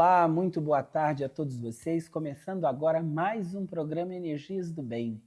Olá, muito boa tarde a todos vocês. Começando agora mais um programa Energias do Bem.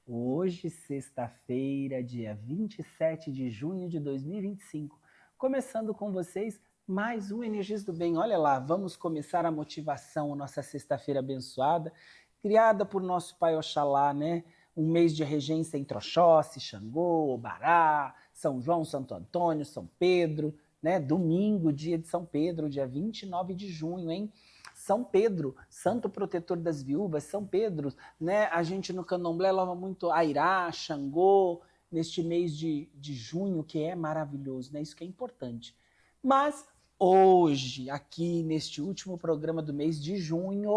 Hoje, sexta-feira, dia 27 de junho de 2025. Começando com vocês mais um Energias do Bem. Olha lá, vamos começar a motivação, nossa sexta-feira abençoada, criada por nosso Pai Oxalá, né? Um mês de regência entre Oxóssi, Xangô, Obará, São João, Santo Antônio, São Pedro, né? Domingo, dia de São Pedro, dia 29 de junho, hein? São Pedro, santo protetor das viúvas, São Pedro, né? A gente no Candomblé louva muito Airá, Xangô, neste mês de junho, que é maravilhoso, né? Isso que é importante. Mas hoje, aqui neste último programa do mês de junho,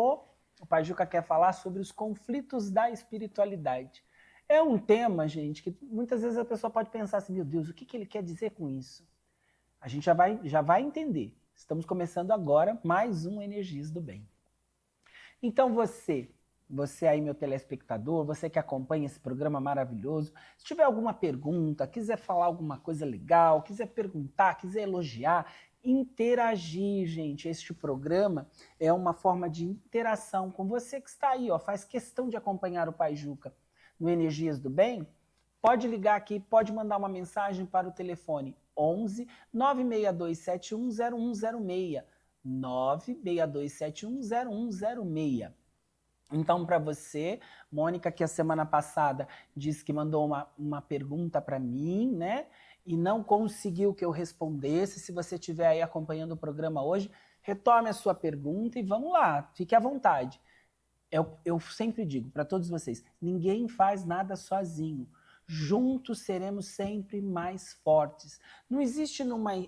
o Pai Juca quer falar sobre os conflitos da espiritualidade. É um tema, gente, que muitas vezes a pessoa pode pensar assim, meu Deus, o que ele quer dizer com isso? A gente já vai entender. Estamos começando agora mais um Energias do Bem. Então você aí meu telespectador, você que acompanha esse programa maravilhoso, se tiver alguma pergunta, quiser falar alguma coisa legal, quiser perguntar, quiser elogiar, interagir, gente. Este programa é uma forma de interação com você que está aí, ó, faz questão de acompanhar o Pai Juca no Energias do Bem. Pode ligar aqui, pode mandar uma mensagem para o telefone 11 96271 0106. 96271 0106. Então, para você, Mônica, que a semana passada disse que mandou uma pergunta para mim, né? E não conseguiu que eu respondesse. Se você estiver aí acompanhando o programa hoje, retome a sua pergunta e vamos lá, fique à vontade. Eu sempre digo para todos vocês, ninguém faz nada sozinho. Juntos seremos sempre mais fortes. Não existe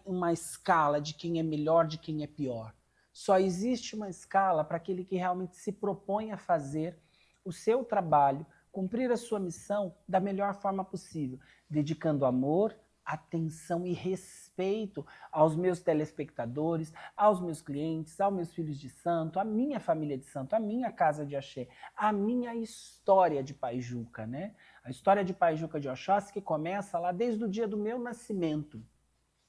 uma escala de quem é melhor, de quem é pior. Só existe uma escala para aquele que realmente se propõe a fazer o seu trabalho, cumprir a sua missão da melhor forma possível, dedicando amor, atenção e respeito aos meus telespectadores, aos meus clientes, aos meus filhos de santo, à minha família de santo, à minha casa de axé, à minha história de Pai Juca, né? A história de Pai Juca de Oxóssi que começa lá desde o dia do meu nascimento.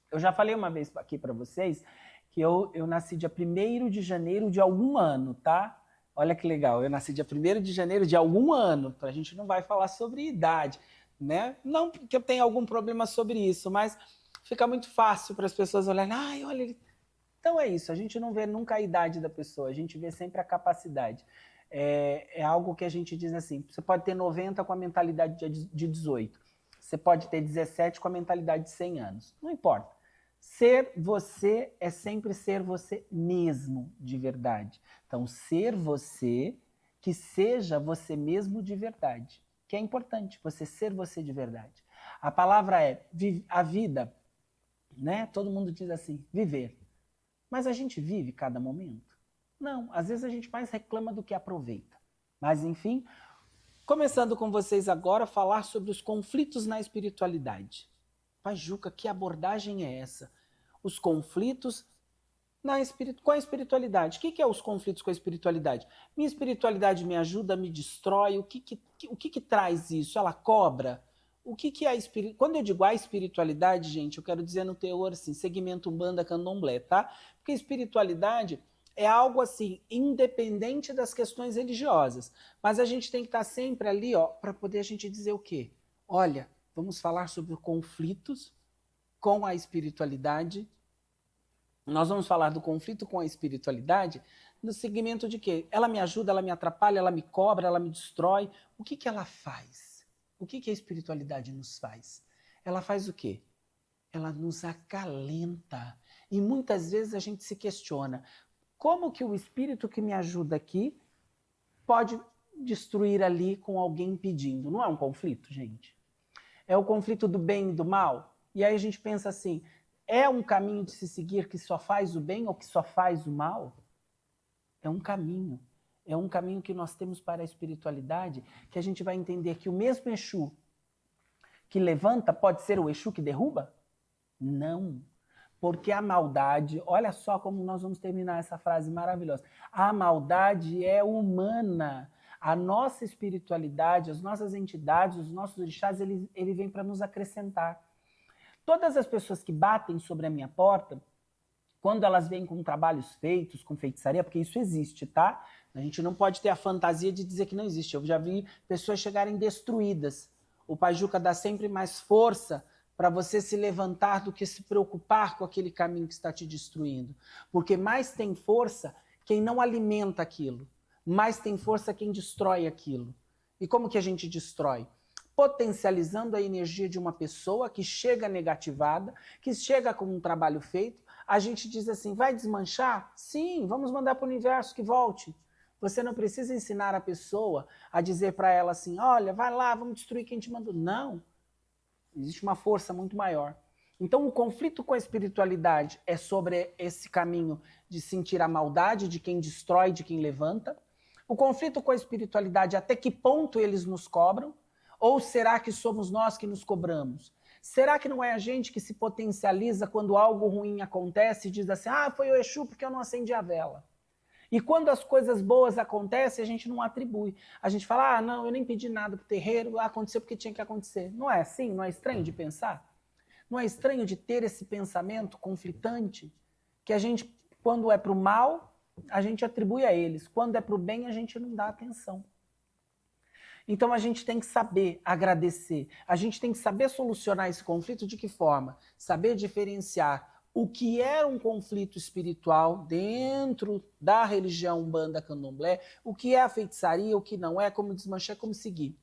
Eu já falei uma vez aqui para vocês que eu nasci dia 1º de janeiro de algum ano, tá? Olha que legal, eu nasci dia 1º de janeiro de algum ano, a gente não vai falar sobre idade, né? Não que eu tenha algum problema sobre isso, mas fica muito fácil para as pessoas olharem, ai, olha ele. Então é isso, a gente não vê nunca a idade da pessoa, a gente vê sempre a capacidade. É algo que a gente diz assim, você pode ter 90 com a mentalidade de 18, você pode ter 17 com a mentalidade de 100 anos, não importa. Ser você é sempre ser você mesmo de verdade. Então, ser você que seja você mesmo de verdade, que é importante, você ser você de verdade. A palavra é a vida, né? Todo mundo diz assim, viver. Mas a gente vive cada momento? Não, às vezes a gente mais reclama do que aproveita. Mas enfim, começando com vocês agora, falar sobre os conflitos na espiritualidade. Pai Juca, que abordagem é essa? Os conflitos com a espiritualidade. O que é os conflitos com a espiritualidade? Minha espiritualidade me ajuda, me destrói? O que traz isso? Ela cobra? O que é a espiritualidade? Quando eu digo a espiritualidade, gente, eu quero dizer no teor, assim, segmento Umbanda Candomblé, tá? Porque espiritualidade é algo assim, independente das questões religiosas. Mas a gente tem que estar sempre ali, ó, para poder a gente dizer o quê? Olha, vamos falar sobre conflitos com a espiritualidade. Nós vamos falar do conflito com a espiritualidade no segmento de que ela me ajuda, ela me atrapalha, ela me cobra, ela me destrói. O que ela faz? O que a espiritualidade nos faz? Ela faz o quê? Ela nos acalenta. E muitas vezes a gente se questiona, como que o espírito que me ajuda aqui pode destruir ali com alguém pedindo? Não é um conflito, gente? É o conflito do bem e do mal? E aí a gente pensa assim, é um caminho de se seguir que só faz o bem ou que só faz o mal? É um caminho. É um caminho que nós temos para a espiritualidade, que a gente vai entender que o mesmo Exu que levanta pode ser o Exu que derruba? Não. Porque a maldade, olha só como nós vamos terminar essa frase maravilhosa. A maldade é humana. A nossa espiritualidade, as nossas entidades, os nossos orixás, ele vem para nos acrescentar. Todas as pessoas que batem sobre a minha porta, quando elas vêm com trabalhos feitos, com feitiçaria, porque isso existe, tá? A gente não pode ter a fantasia de dizer que não existe. Eu já vi pessoas chegarem destruídas. O Pai Juca dá sempre mais força para você se levantar do que se preocupar com aquele caminho que está te destruindo. Porque mais tem força quem não alimenta aquilo. Mais tem força quem destrói aquilo. E como que a gente destrói? Potencializando a energia de uma pessoa que chega negativada, que chega com um trabalho feito. A gente diz assim, vai desmanchar? Sim, vamos mandar para o universo que volte. Você não precisa ensinar a pessoa a dizer para ela assim, olha, vai lá, vamos destruir quem te mandou. Não. Existe uma força muito maior. Então, o conflito com a espiritualidade é sobre esse caminho de sentir a maldade de quem destrói, de quem levanta. O conflito com a espiritualidade, até que ponto eles nos cobram? Ou será que somos nós que nos cobramos? Será que não é a gente que se potencializa quando algo ruim acontece e diz assim, ah, foi o Exu porque eu não acendi a vela? E quando as coisas boas acontecem, a gente não atribui. A gente fala, ah, não, eu nem pedi nada pro terreiro, aconteceu porque tinha que acontecer. Não é assim? Não é estranho de pensar? Não é estranho de ter esse pensamento conflitante? Que a gente, quando é pro mal, a gente atribui a eles. Quando é pro bem, a gente não dá atenção. Então a gente tem que saber agradecer. A gente tem que saber solucionar esse conflito de que forma? Saber diferenciar o que era um conflito espiritual dentro da religião Umbanda Candomblé, o que é a feitiçaria, o que não é, como desmanchar, como seguir.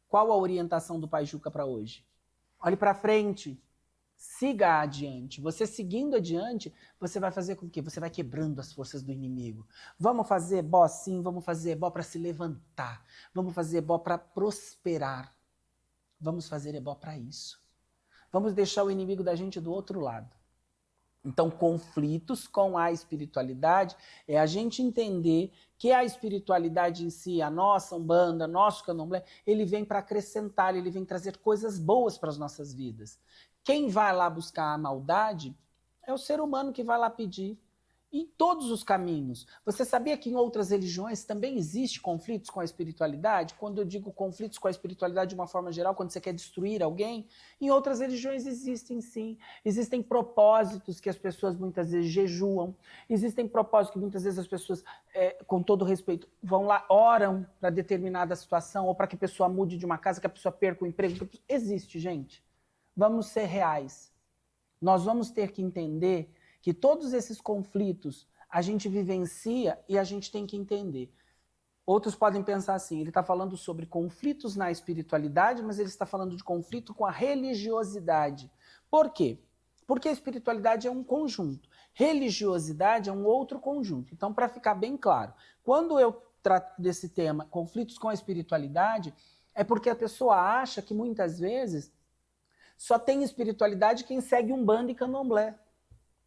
Qual a orientação do Pai Juca para hoje? Olhe para frente, siga adiante. Você seguindo adiante, você vai fazer com que você vai quebrando as forças do inimigo. Vamos fazer ebó sim, vamos fazer ebó para se levantar, vamos fazer ebó para prosperar, vamos fazer ebó para isso. Vamos deixar o inimigo da gente do outro lado. Então, conflitos com a espiritualidade é a gente entender que a espiritualidade em si, a nossa Umbanda, nosso Candomblé, ele vem para acrescentar, ele vem trazer coisas boas para as nossas vidas. Quem vai lá buscar a maldade é o ser humano que vai lá pedir. Em todos os caminhos. Você sabia que em outras religiões também existe conflitos com a espiritualidade? Quando eu digo conflitos com a espiritualidade de uma forma geral, quando você quer destruir alguém, em outras religiões existem sim. Existem propósitos que as pessoas muitas vezes jejuam, existem propósitos que muitas vezes as pessoas, com todo respeito, vão lá, oram para determinada situação, ou para que a pessoa mude de uma casa, que a pessoa perca o emprego. Existe, gente. Vamos ser reais. Nós vamos ter que entender que todos esses conflitos a gente vivencia e a gente tem que entender. Outros podem pensar assim, ele está falando sobre conflitos na espiritualidade, mas ele está falando de conflito com a religiosidade. Por quê? Porque a espiritualidade é um conjunto, religiosidade é um outro conjunto. Então, para ficar bem claro, quando eu trato desse tema, conflitos com a espiritualidade, é porque a pessoa acha que muitas vezes só tem espiritualidade quem segue Umbanda e Candomblé,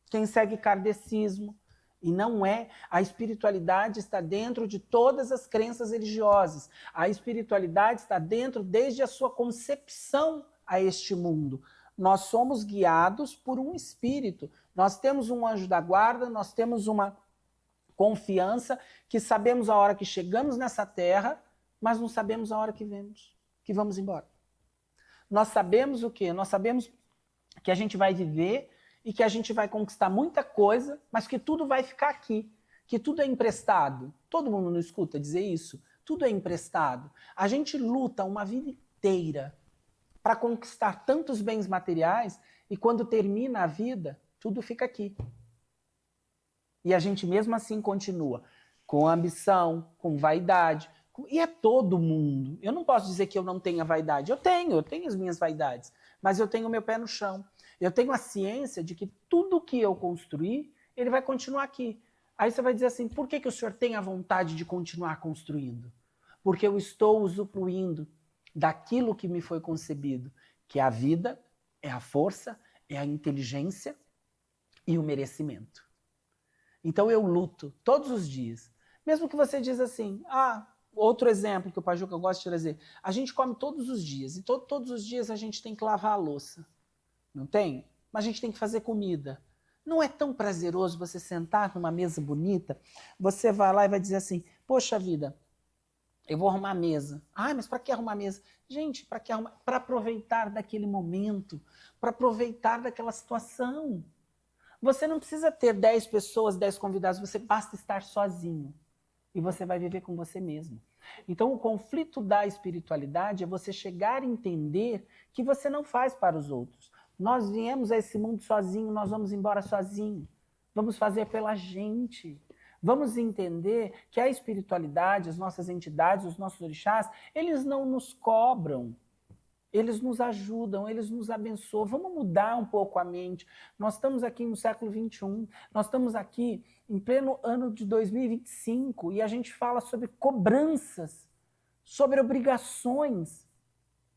quem segue kardecismo. E não é. A espiritualidade está dentro de todas as crenças religiosas. A espiritualidade está dentro desde a sua concepção a este mundo. Nós somos guiados por um espírito. Nós temos um anjo da guarda, nós temos uma confiança que sabemos a hora que chegamos nessa terra, mas não sabemos a hora que vamos embora. Nós sabemos o quê? Nós sabemos que a gente vai viver e que a gente vai conquistar muita coisa, mas que tudo vai ficar aqui, que tudo é emprestado. Todo mundo não escuta dizer isso? Tudo é emprestado. A gente luta uma vida inteira para conquistar tantos bens materiais e quando termina a vida, tudo fica aqui. E a gente mesmo assim continua com ambição, com vaidade, e é todo mundo. Eu não posso dizer que eu não tenha vaidade. Eu tenho as minhas vaidades, mas eu tenho o meu pé no chão. Eu tenho a ciência de que tudo que eu construir, ele vai continuar aqui. Aí você vai dizer assim, por que o senhor tem a vontade de continuar construindo? Porque eu estou usufruindo daquilo que me foi concebido, que é a vida, é a força, é a inteligência e o merecimento. Então eu luto todos os dias. Mesmo que você diz assim, outro exemplo que o Pai Juca gosta de trazer, a gente come todos os dias, e todos os dias a gente tem que lavar a louça. Não tem? Mas a gente tem que fazer comida. Não é tão prazeroso você sentar numa mesa bonita, você vai lá e vai dizer assim, poxa vida, eu vou arrumar a mesa. Mas para que arrumar a mesa? Gente, para que arrumar? Para aproveitar daquele momento, para aproveitar daquela situação. Você não precisa ter 10 pessoas, 10 convidados, você basta estar sozinho. E você vai viver com você mesmo. Então, o conflito da espiritualidade é você chegar a entender que você não faz para os outros. Nós viemos a esse mundo sozinho, nós vamos embora sozinho. Vamos fazer pela gente. Vamos entender que a espiritualidade, as nossas entidades, os nossos orixás, eles não nos cobram. Eles nos ajudam, eles nos abençoam. Vamos mudar um pouco a mente. Nós estamos aqui no século XXI, nós estamos aqui em pleno ano de 2025 e a gente fala sobre cobranças, sobre obrigações,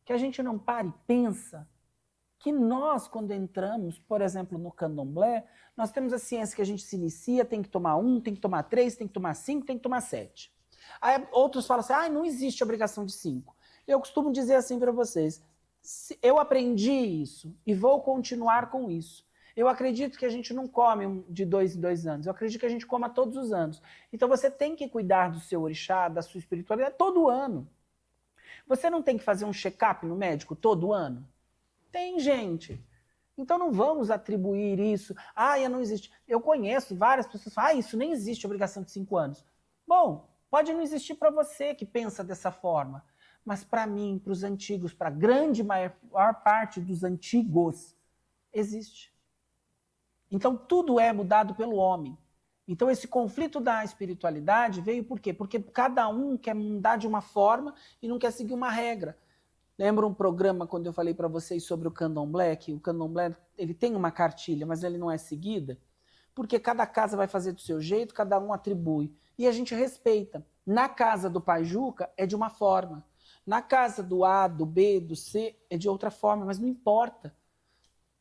que a gente não para e pensa que nós, quando entramos, por exemplo, no candomblé, nós temos a ciência que a gente se inicia, tem que tomar 1, tem que tomar 3, tem que tomar 5, tem que tomar 7. Aí outros falam assim, não existe obrigação de 5. Eu costumo dizer assim para vocês, eu aprendi isso e vou continuar com isso. Eu acredito que a gente não come de 2 em 2 anos, eu acredito que a gente coma todos os anos. Então você tem que cuidar do seu orixá, da sua espiritualidade todo ano. Você não tem que fazer um check-up no médico todo ano? Tem, gente. Então não vamos atribuir isso, não existe. Eu conheço várias pessoas que falam, isso nem existe, obrigação de 5 anos. Bom, pode não existir para você que pensa dessa forma. Mas para mim, para os antigos, para a grande maior parte dos antigos, existe. Então tudo é mudado pelo homem. Então esse conflito da espiritualidade veio por quê? Porque cada um quer mudar de uma forma e não quer seguir uma regra. Lembra um programa quando eu falei para vocês sobre o candomblé, que o candomblé ele tem uma cartilha, mas ele não é seguida? Porque cada casa vai fazer do seu jeito, cada um atribui. E a gente respeita. Na casa do Pai Juca é de uma forma. Na casa do A, do B, do C, é de outra forma, mas não importa.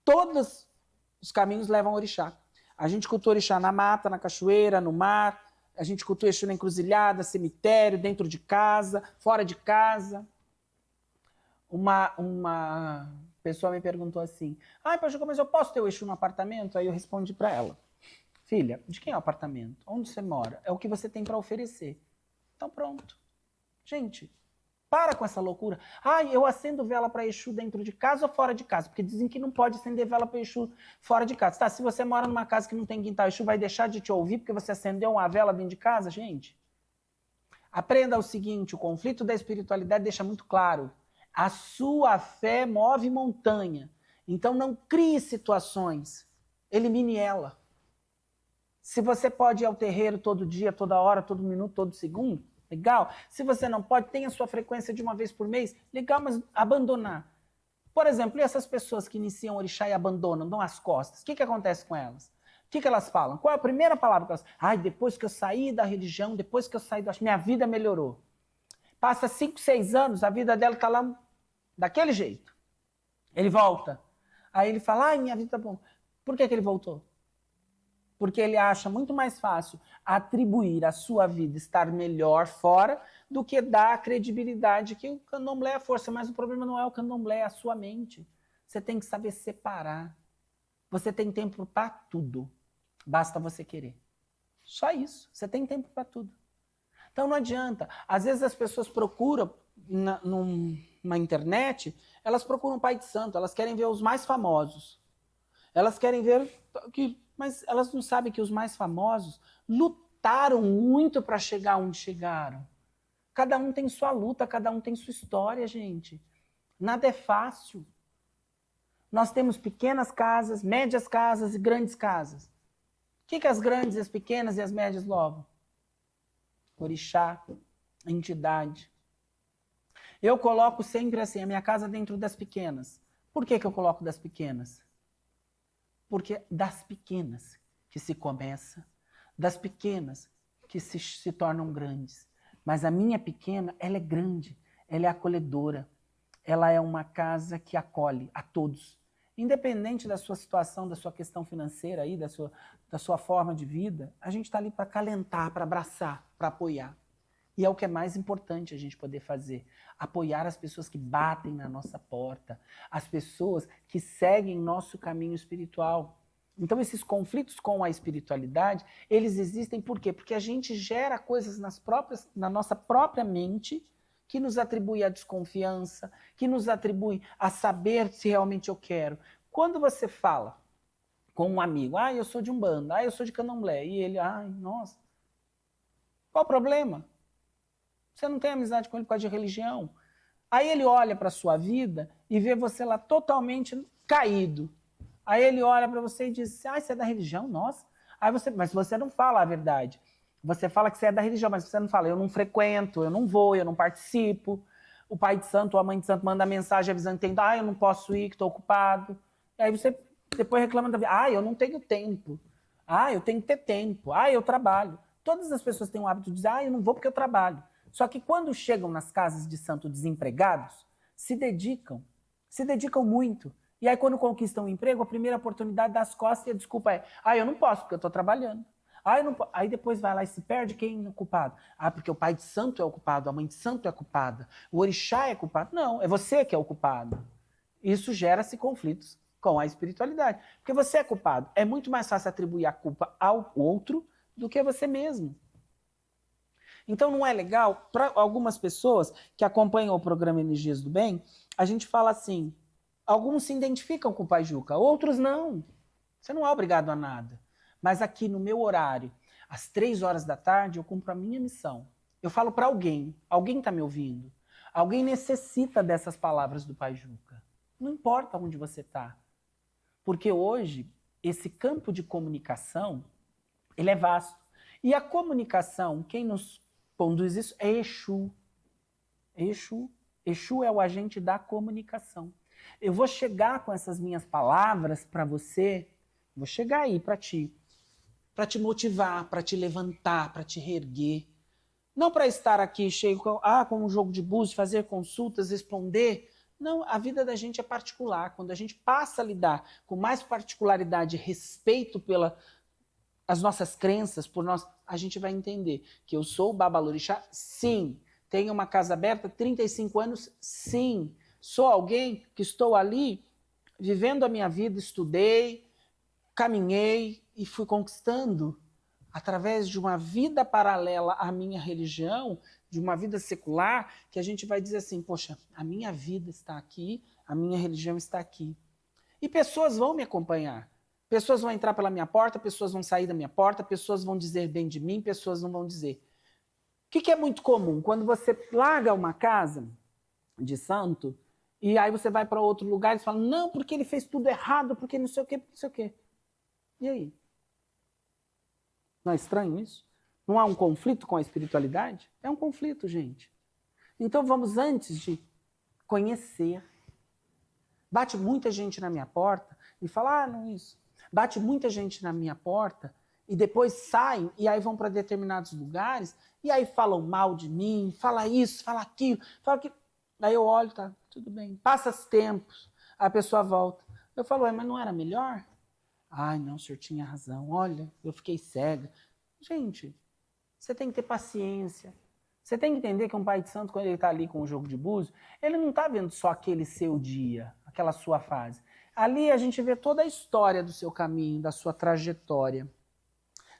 Todos os caminhos levam ao orixá. A gente cultua orixá na mata, na cachoeira, no mar, a gente cultua Exu na encruzilhada, cemitério, dentro de casa, fora de casa. Uma pessoa me perguntou assim, Pai Juca, mas eu posso ter o Exu no apartamento? Aí eu respondi para ela, filha, de quem é o apartamento? Onde você mora? É o que você tem para oferecer. Então pronto. Gente, para com essa loucura. Eu acendo vela para Exu dentro de casa ou fora de casa? Porque dizem que não pode acender vela para Exu fora de casa. Tá, se você mora numa casa que não tem quintal, Exu vai deixar de te ouvir porque você acendeu uma vela dentro de casa? Gente, aprenda o seguinte, o conflito da espiritualidade deixa muito claro. A sua fé move montanha. Então não crie situações. Elimine ela. Se você pode ir ao terreiro todo dia, toda hora, todo minuto, todo segundo, legal. Se você não pode, tenha a sua frequência de uma vez por mês, legal, mas abandonar. Por exemplo, e essas pessoas que iniciam orixá e abandonam, dão as costas, o que acontece com elas? O que elas falam? Qual é a primeira palavra que elas... depois que eu saí da religião, depois que eu saí da... minha vida melhorou. Passa 5, 6 anos, a vida dela está lá daquele jeito. Ele volta. Aí ele fala, minha vida tá bom. Por que ele voltou? Porque ele acha muito mais fácil atribuir a sua vida estar melhor fora do que dar a credibilidade que o candomblé é a força. Mas o problema não é o candomblé, é a sua mente. Você tem que saber separar. Você tem tempo para tudo. Basta você querer. Só isso. Você tem tempo para tudo. Então não adianta. Às vezes as pessoas procuram na internet, elas procuram o Pai de Santo, elas querem ver os mais famosos. Elas querem ver... Mas elas não sabem que os mais famosos lutaram muito para chegar onde chegaram. Cada um tem sua luta, cada um tem sua história, gente. Nada é fácil. Nós temos pequenas casas, médias casas e grandes casas. O que as grandes, as pequenas e as médias louvam? Orixá, entidade. Eu coloco sempre assim, a minha casa dentro das pequenas. Por que eu coloco das pequenas? Porque das pequenas que se começa, das pequenas que se tornam grandes. Mas a minha pequena, ela é grande, ela é acolhedora. Ela é uma casa que acolhe a todos. Independente da sua situação, da sua questão financeira, aí, da sua forma de vida, a gente está ali para acalentar, para abraçar, para apoiar. E é o que é mais importante a gente poder fazer. Apoiar as pessoas que batem na nossa porta. As pessoas que seguem nosso caminho espiritual. Então esses conflitos com a espiritualidade, eles existem por quê? Porque a gente gera coisas na nossa própria mente que nos atribui a desconfiança, que nos atribui a saber se realmente eu quero. Quando você fala com um amigo. Ah, eu sou de Umbanda. Ah, eu sou de Candomblé. E ele, ai, nossa. Qual o problema? Você não tem amizade com ele por causa de religião. Aí ele olha para a sua vida e vê você lá totalmente caído. Aí ele olha para você e diz, ah, você é da religião? Nossa. Aí você, mas você não fala a verdade. Você fala que você é da religião, mas você não fala, eu não frequento, eu não vou, eu não participo. O pai de santo ou a mãe de santo manda mensagem avisando que tem, ah, eu não posso ir, que estou ocupado. E aí você depois reclama da vida, ah, eu não tenho tempo. Ah, eu tenho que ter tempo. Ah, eu trabalho. Todas as pessoas têm o hábito de dizer, ah, eu não vou porque eu trabalho. Só que quando chegam nas casas de santo desempregados, se dedicam muito. E aí quando conquistam um emprego, a primeira oportunidade das costas e a desculpa é, ah, eu não posso porque eu estou trabalhando. Ah, eu não posso. Aí depois vai lá e se perde, quem é o culpado? Ah, porque o pai de santo é o culpado, a mãe de santo é a culpada, o orixá é culpado. Não, é você que é o culpado. Isso gera-se conflitos com a espiritualidade. Porque você é culpado. É muito mais fácil atribuir a culpa ao outro do que a você mesmo. Então não é legal, para algumas pessoas que acompanham o programa Energias do Bem, a gente fala assim, alguns se identificam com o Pai Juca, outros não. Você não é obrigado a nada. Mas aqui no meu horário, às 3 horas da tarde, eu cumpro a minha missão. Eu falo para alguém está me ouvindo, alguém necessita dessas palavras do Pai Juca. Não importa onde você está. Porque hoje, esse campo de comunicação, ele é vasto. E a comunicação, quem nos conduz isso é Exu. Exu. Exu é o agente da comunicação. Eu vou chegar com essas minhas palavras para você, vou chegar aí para te motivar, para te levantar, para te reerguer. Não para estar aqui cheio com um jogo de búzios, fazer consultas, responder. Não, a vida da gente é particular. Quando a gente passa a lidar com mais particularidade e respeito pelas nossas crenças, por nós, a gente vai entender que eu sou o Babalorixá, sim. Tenho uma casa aberta, 35 anos, sim. Sou alguém que estou ali vivendo a minha vida, estudei, caminhei e fui conquistando através de uma vida paralela à minha religião, de uma vida secular, que a gente vai dizer assim, poxa, a minha vida está aqui, a minha religião está aqui. E pessoas vão me acompanhar. Pessoas vão entrar pela minha porta, pessoas vão sair da minha porta, pessoas vão dizer bem de mim, pessoas não vão dizer. O que é muito comum? Quando você larga uma casa de santo, e aí você vai para outro lugar e fala, não, porque ele fez tudo errado, porque não sei o quê, não sei o quê. E aí? Não é estranho isso? Não há um conflito com a espiritualidade? É um conflito, gente. Então vamos, antes de conhecer. Bate muita gente na minha porta e fala, ah, não isso. Bate muita gente na minha porta e depois saem e aí vão para determinados lugares e aí falam mal de mim, fala isso, fala aquilo, fala aquilo. Aí eu olho, tá, tudo bem. Passa os tempos, a pessoa volta. Eu falo, mas não era melhor? Ai, não, o senhor tinha razão. Olha, eu fiquei cega. Gente, você tem que ter paciência. Você tem que entender que um pai de santo, quando ele está ali com o jogo de búzio, ele não está vendo só aquele seu dia, aquela sua fase. Ali a gente vê toda a história do seu caminho, da sua trajetória.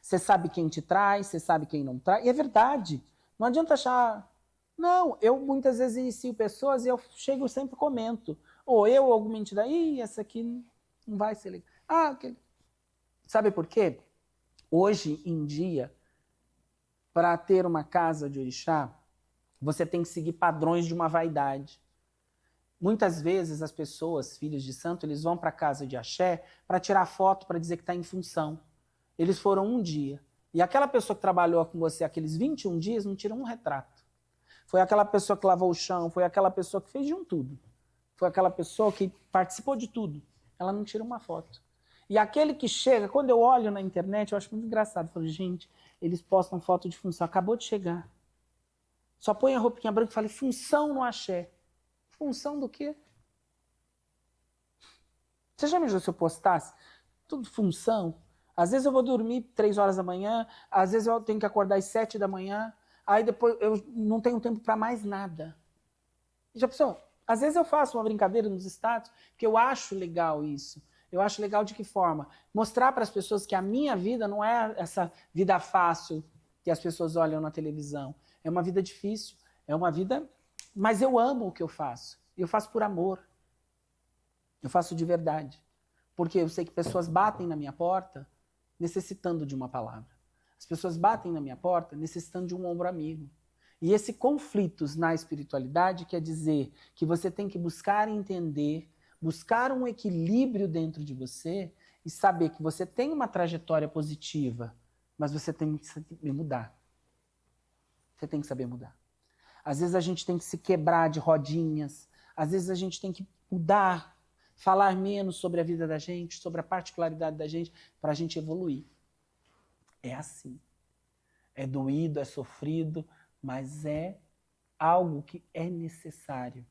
Você sabe quem te traz, você sabe quem não traz. E é verdade. Não adianta achar... Não, eu muitas vezes inicio pessoas e eu chego e sempre comento. Ou eu, ou alguma entidade, ih, essa aqui não vai ser legal. Ah, aquele... Sabe por quê? Hoje em dia, para ter uma casa de orixá, você tem que seguir padrões de uma vaidade. Muitas vezes as pessoas, filhos de santo, eles vão para a casa de axé para tirar foto, para dizer que está em função. Eles foram um dia. E aquela pessoa que trabalhou com você aqueles 21 dias não tira um retrato. Foi aquela pessoa que lavou o chão, foi aquela pessoa que fez de um tudo. Foi aquela pessoa que participou de tudo. Ela não tira uma foto. E aquele que chega, quando eu olho na internet, eu acho muito engraçado. Eu falo, gente, eles postam foto de função. Acabou de chegar. Só põe a roupinha branca e fala, função no axé. Função do quê? Você já me viu se eu postasse? Tudo função. Às vezes eu vou dormir 3 horas da manhã, às vezes eu tenho que acordar às 7 da manhã, aí depois eu não tenho tempo para mais nada. Já pensou? Às vezes eu faço uma brincadeira nos status, porque eu acho legal isso. Eu acho legal de que forma? Mostrar para as pessoas que a minha vida não é essa vida fácil que as pessoas olham na televisão. É uma vida difícil, é uma vida... Mas eu amo o que eu faço. E eu faço por amor. Eu faço de verdade. Porque eu sei que pessoas batem na minha porta necessitando de uma palavra. As pessoas batem na minha porta necessitando de um ombro amigo. E esse conflitos na espiritualidade quer dizer que você tem que buscar entender, buscar um equilíbrio dentro de você e saber que você tem uma trajetória positiva, mas você tem que saber mudar. Você tem que saber mudar. Às vezes a gente tem que se quebrar de rodinhas, às vezes a gente tem que mudar, falar menos sobre a vida da gente, sobre a particularidade da gente, para a gente evoluir. É assim. É doído, é sofrido, mas é algo que é necessário.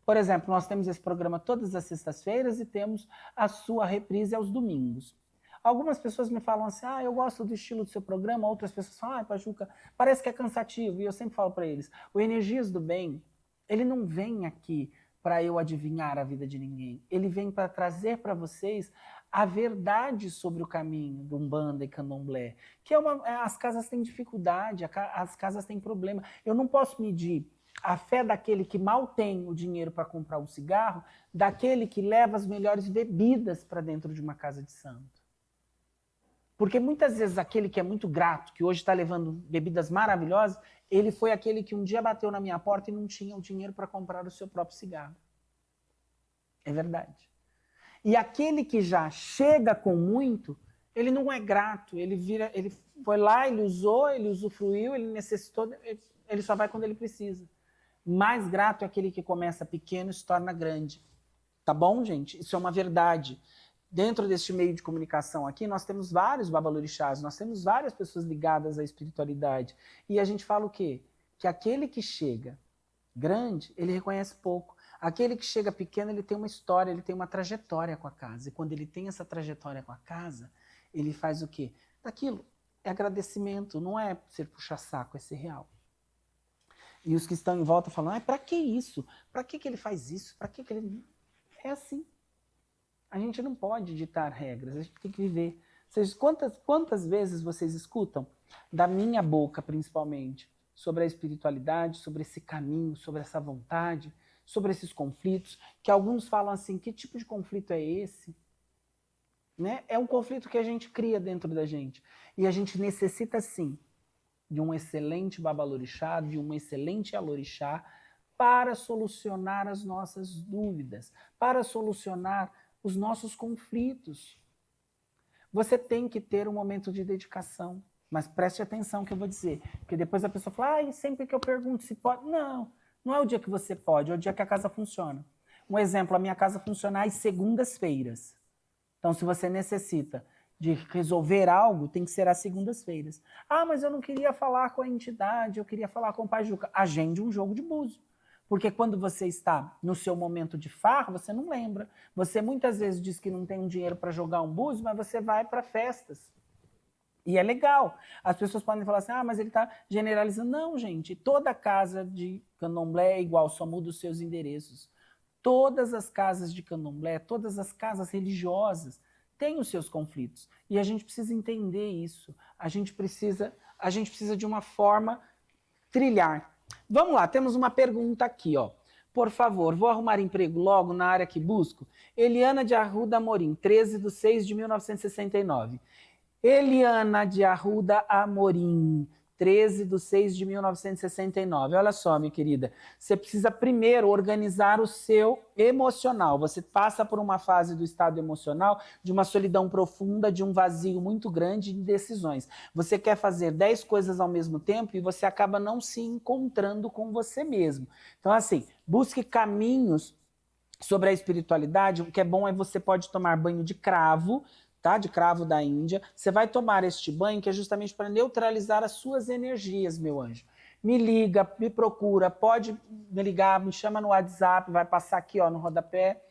Por exemplo, nós temos esse programa todas as sextas-feiras e temos a sua reprise aos domingos. Algumas pessoas me falam assim, eu gosto do estilo do seu programa, outras pessoas falam, Pajuca, parece que é cansativo. E eu sempre falo para eles, o Energias do Bem, ele não vem aqui para eu adivinhar a vida de ninguém. Ele vem para trazer para vocês a verdade sobre o caminho do Umbanda e Candomblé. Que as casas têm dificuldade, as casas têm problema. Eu não posso medir a fé daquele que mal tem o dinheiro para comprar um cigarro, daquele que leva as melhores bebidas para dentro de uma casa de santo. Porque muitas vezes aquele que é muito grato, que hoje está levando bebidas maravilhosas, ele foi aquele que um dia bateu na minha porta e não tinha o dinheiro para comprar o seu próprio cigarro. É verdade. E aquele que já chega com muito, ele não é grato, ele foi lá, ele usou, ele usufruiu, ele necessitou, ele só vai quando ele precisa. Mais grato é aquele que começa pequeno e se torna grande. Tá bom, gente? Isso é uma verdade. Dentro deste meio de comunicação aqui, nós temos vários babalorixás, nós temos várias pessoas ligadas à espiritualidade. E a gente fala o quê? Que aquele que chega grande, ele reconhece pouco. Aquele que chega pequeno, ele tem uma história, ele tem uma trajetória com a casa. E quando ele tem essa trajetória com a casa, ele faz o quê? Daquilo é agradecimento, não é ser puxa-saco, é ser real. E os que estão em volta falam, pra que isso? Pra que ele faz isso? Pra que ele... É assim. A gente não pode ditar regras, a gente tem que viver. Vocês, quantas vezes vocês escutam, da minha boca principalmente, sobre a espiritualidade, sobre esse caminho, sobre essa vontade, sobre esses conflitos, que alguns falam assim, que tipo de conflito é esse? Né? É um conflito que a gente cria dentro da gente. E a gente necessita, sim, de um excelente babalorixá, de um excelente alorixá, para solucionar as nossas dúvidas, para solucionar os nossos conflitos. Você tem que ter um momento de dedicação, mas preste atenção no que eu vou dizer, porque depois a pessoa fala, sempre que eu pergunto se pode... Não é o dia que você pode, é o dia que a casa funciona. Um exemplo, a minha casa funciona às segundas-feiras. Então, se você necessita de resolver algo, tem que ser às segundas-feiras. Mas eu não queria falar com a entidade, eu queria falar com o Pajuca. Agende um jogo de búzio. Porque quando você está no seu momento de farra, você não lembra. Você muitas vezes diz que não tem um dinheiro para jogar um búzio, mas você vai para festas. E é legal. As pessoas podem falar assim, mas ele está generalizando. Não, gente, toda casa de candomblé é igual, só muda os seus endereços. Todas as casas de candomblé, todas as casas religiosas têm os seus conflitos. E a gente precisa entender isso. A gente precisa de uma forma trilhar. Vamos lá, temos uma pergunta aqui, ó. Por favor, vou arrumar emprego logo na área que busco? Eliana de Arruda Amorim, 13/6/1969. Eliana de Arruda Amorim, 13/6/1969. Olha só, minha querida, você precisa primeiro organizar o seu emocional. Você passa por uma fase do estado emocional de uma solidão profunda, de um vazio muito grande de decisões. Você quer fazer 10 coisas ao mesmo tempo e você acaba não se encontrando com você mesmo. Então, assim, busque caminhos sobre a espiritualidade. O que é bom é você pode tomar banho de cravo, tá? De cravo da Índia. Você vai tomar este banho que é justamente para neutralizar as suas energias, meu anjo. Me liga, me procura, pode me ligar, me chama no WhatsApp, vai passar aqui ó, no rodapé.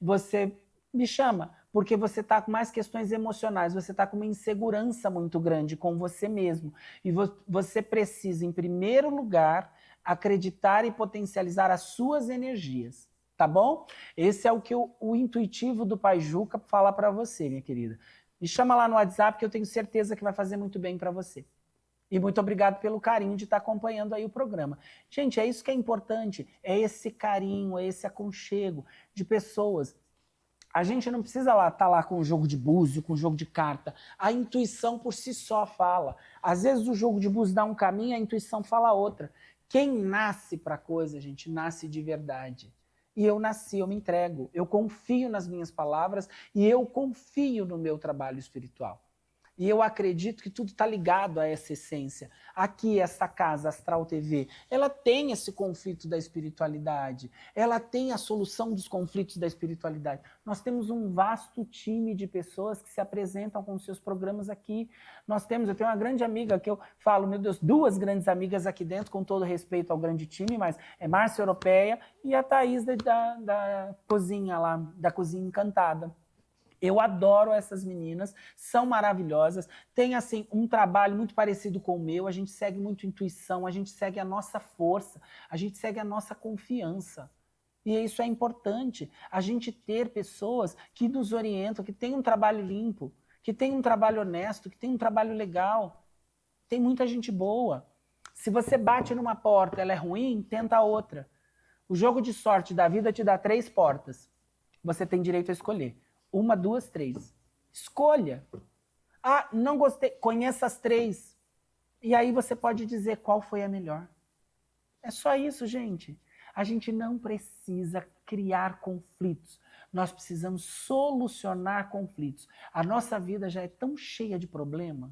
Você me chama, porque você está com mais questões emocionais, você está com uma insegurança muito grande com você mesmo. E você precisa, em primeiro lugar, acreditar e potencializar as suas energias. Tá bom? Esse é o que o intuitivo do Pajuca fala para você, minha querida. Me chama lá no WhatsApp que eu tenho certeza que vai fazer muito bem para você. E muito obrigado pelo carinho de estar acompanhando aí o programa. Gente, é isso que é importante, é esse carinho, é esse aconchego de pessoas. A gente não precisa estar lá com o jogo de búzio, com o jogo de carta. A intuição por si só fala. Às vezes o jogo de búzio dá um caminho, a intuição fala outra. Quem nasce para a coisa, gente, nasce de verdade. E eu nasci, eu me entrego. Eu confio nas minhas palavras e eu confio no meu trabalho espiritual. E eu acredito que tudo está ligado a essa essência. Aqui, essa casa, Astral TV, ela tem esse conflito da espiritualidade. Ela tem a solução dos conflitos da espiritualidade. Nós temos um vasto time de pessoas que se apresentam com seus programas aqui. Eu tenho uma grande amiga que eu falo, meu Deus, 2 grandes amigas aqui dentro, com todo respeito ao grande time, mas é Márcia Europeia e a Thaís da cozinha lá, da Cozinha Encantada. Eu adoro essas meninas, são maravilhosas, tem assim um trabalho muito parecido com o meu, a gente segue muito intuição, a gente segue a nossa força, a gente segue a nossa confiança. E isso é importante, a gente ter pessoas que nos orientam, que tem um trabalho limpo, que tem um trabalho honesto, que tem um trabalho legal. Tem muita gente boa. Se você bate numa porta, ela é ruim, tenta outra. O jogo de sorte da vida te dá 3 portas. Você tem direito a escolher. 1, 2, 3. Escolha. Ah, não gostei. Conheça as 3. E aí você pode dizer qual foi a melhor. É só isso, gente. A gente não precisa criar conflitos. Nós precisamos solucionar conflitos. A nossa vida já é tão cheia de problema,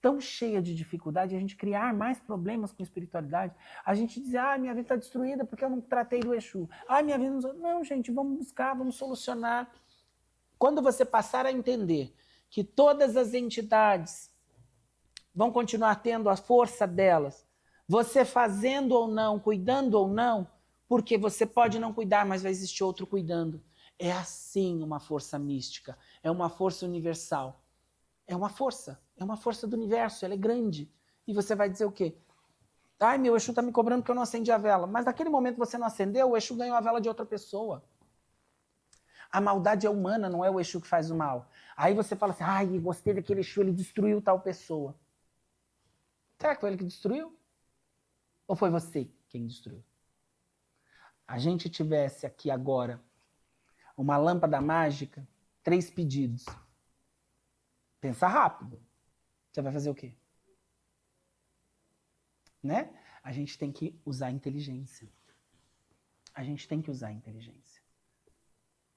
tão cheia de dificuldade, a gente criar mais problemas com espiritualidade. A gente diz, minha vida está destruída porque eu não tratei do Exu. Minha vida não... Não, gente, vamos buscar, vamos solucionar. Quando você passar a entender que todas as entidades vão continuar tendo a força delas, você fazendo ou não, cuidando ou não, porque você pode não cuidar, mas vai existir outro cuidando. É assim uma força mística, é uma força universal. É uma força do universo, ela é grande. E você vai dizer o quê? Meu Exu está me cobrando porque eu não acendi a vela. Mas naquele momento você não acendeu, o Exu ganhou a vela de outra pessoa. A maldade é humana, não é o Exu que faz o mal. Aí você fala assim, gostei daquele Exu, ele destruiu tal pessoa. Será que foi ele que destruiu? Ou foi você quem destruiu? A gente tivesse aqui agora uma lâmpada mágica, 3 pedidos. Pensa rápido. Você vai fazer o quê? Né? A gente tem que usar a inteligência. A gente tem que usar a inteligência.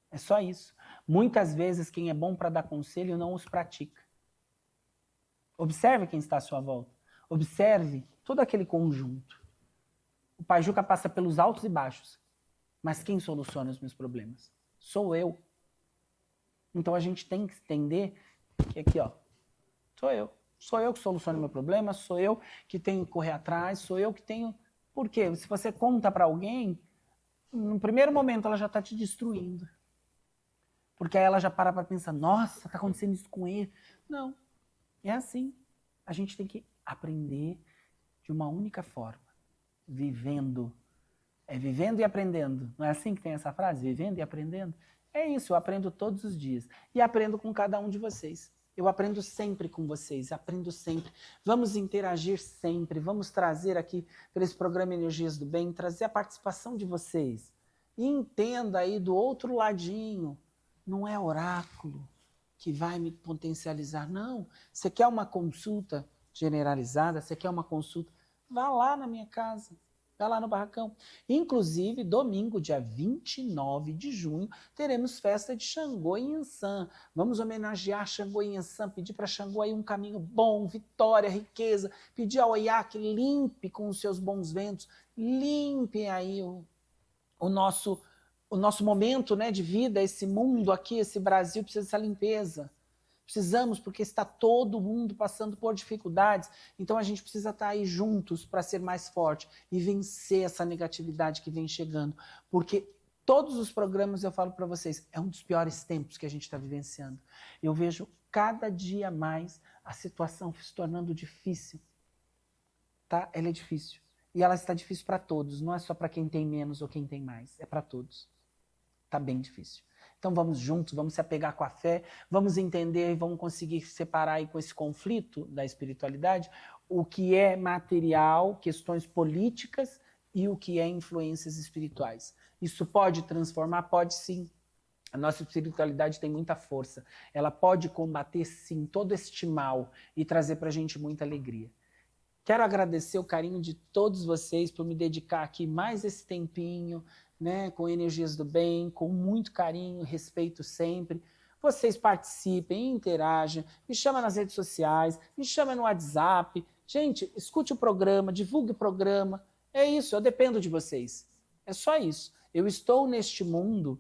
É só isso. Muitas vezes quem é bom para dar conselho não os pratica. Observe quem está à sua volta. Observe todo aquele conjunto. O Pai Juca passa pelos altos e baixos. Mas quem soluciona os meus problemas? Sou eu. Então a gente tem que entender que aqui, sou eu. Sou eu que soluciono o meu problema, sou eu que tenho que correr atrás, sou eu que tenho... Por quê? Se você conta para alguém, no primeiro momento ela já está te destruindo. Porque aí ela já para pensar, nossa, está acontecendo isso com ele. Não, é assim. A gente tem que aprender de uma única forma. Vivendo. É vivendo e aprendendo. Não é assim que tem essa frase? Vivendo e aprendendo? É isso, eu aprendo todos os dias. E aprendo com cada um de vocês. Eu aprendo sempre com vocês, aprendo sempre. Vamos interagir sempre, vamos trazer aqui, para esse programa Energias do Bem, trazer a participação de vocês. E entenda aí do outro ladinho, não é oráculo que vai me potencializar, não. Você quer uma consulta generalizada, você quer uma consulta, vá lá na minha casa. Vai lá no Barracão. Inclusive, domingo, dia 29 de junho, teremos festa de Xangô e Inçã. Vamos homenagear Xangô e Inçã, pedir para Xangô aí um caminho bom, vitória, riqueza. Pedir ao Oiá que limpe com os seus bons ventos, limpe aí o nosso momento, né, de vida, esse mundo aqui, esse Brasil precisa dessa limpeza. Precisamos, porque está todo mundo passando por dificuldades, então a gente precisa estar aí juntos para ser mais forte e vencer essa negatividade que vem chegando, porque todos os programas, eu falo para vocês, é um dos piores tempos que a gente está vivenciando. Eu vejo cada dia mais a situação se tornando difícil, tá? Ela é difícil, e ela está difícil para todos, não é só para quem tem menos ou quem tem mais, é para todos. Está bem difícil. Então vamos juntos, vamos se apegar com a fé, vamos entender e vamos conseguir separar aí com esse conflito da espiritualidade o que é material, questões políticas e o que é influências espirituais. Isso pode transformar? Pode sim. A nossa espiritualidade tem muita força. Ela pode combater, sim, todo este mal e trazer para a gente muita alegria. Quero agradecer o carinho de todos vocês por me dedicar aqui mais esse tempinho, né, com energias do bem, com muito carinho, respeito sempre. Vocês participem, interajam, me chama nas redes sociais, me chama no WhatsApp. Gente, escute o programa, divulgue o programa. É isso, eu dependo de vocês. É só isso. Eu estou neste mundo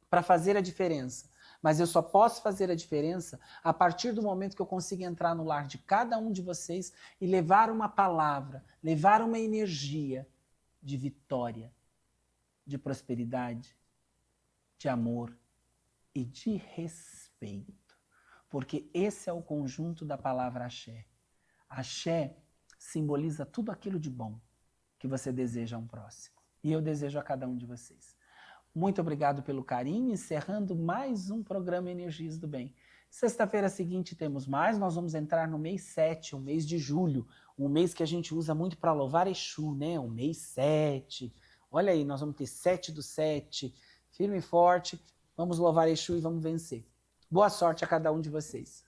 para fazer a diferença. Mas eu só posso fazer a diferença a partir do momento que eu consiga entrar no lar de cada um de vocês e levar uma palavra, levar uma energia de vitória, de prosperidade, de amor e de respeito. Porque esse é o conjunto da palavra axé. Axé simboliza tudo aquilo de bom que você deseja a um próximo. E eu desejo a cada um de vocês. Muito obrigado pelo carinho, encerrando mais um programa Energias do Bem. Sexta-feira seguinte temos mais, nós vamos entrar no mês 7, o mês de julho, um mês que a gente usa muito para louvar Exu, né? O mês 7. Olha aí, nós vamos ter 7 do 7, firme e forte, vamos louvar Exu e vamos vencer. Boa sorte a cada um de vocês.